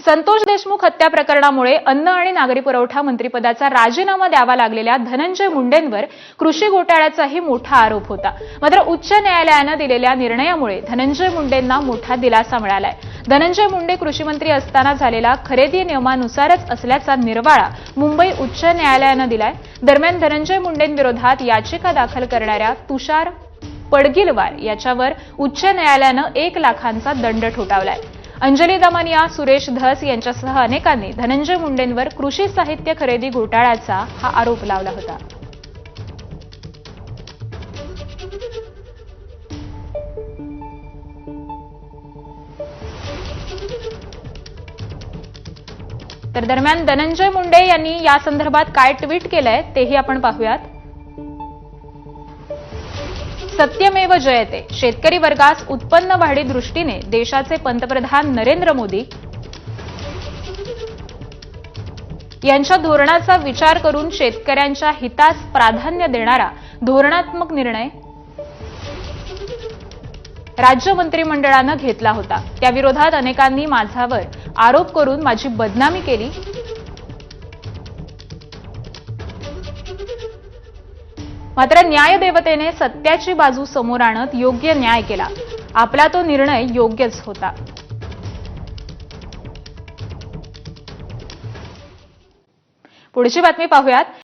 संतोष देशमुख हत्या प्रकरणामुळे अन्न आणि नागरी पुरवठा मंत्रिपदाचा राजीनामा द्यावा लागलेल्या धनंजय मुंडेंवर कृषी घोटाळ्याचाही मोठा आरोप होता। मात्र उच्च न्यायालयाने दिलेल्या निर्णयामुळे धनंजय मुंडेंना मोठा दिलासा मिळालाय। धनंजय मुंडे कृषी मंत्री असताना झालेला खरेदी नियमानुसारच असल्याचा निर्वाळा मुंबई उच्च न्यायालयाने दिलाय। दरम्यान धनंजय मुंडेंविरोधात याचिका दाखल करणाऱ्या तुषार पडगिलवार याच्यावर उच्च न्यायालयाने 1 लाखांचा दंड ठोठावलाय। अंजली दमनिया, सुरेश धस यांच्यासह अनेकांनी धनंजय मुंडेंवर कृषी साहित्य खरेदी घोटाळ्याचा हा आरोप लावला होता। तर दरम्यान धनंजय मुंडे यांनी या संदर्भात काय ट्विट केलंय तेही आपण पाहूयात। सत्यमेव जयते, शेतकरी वर्गास उत्पन्न वाढी दृष्टीने देशाचे पंतप्रधान नरेंद्र मोदी यांच्या धोरणाचा विचार करून शेतकऱ्यांच्या हितास प्राधान्य देणारा धोरणात्मक निर्णय राज्य मंत्रिमंडळाने घेतला होता। त्याविरोधात अनेकांनी माझ्यावर आरोप करून माझी बदनामी केली। मात्र न्यायदेवतेने सत्याची बाजू समोर आणत योग्य न्याय केला। आपला तो निर्णय योग्यच होता। पुढची बातमी पाहूयात।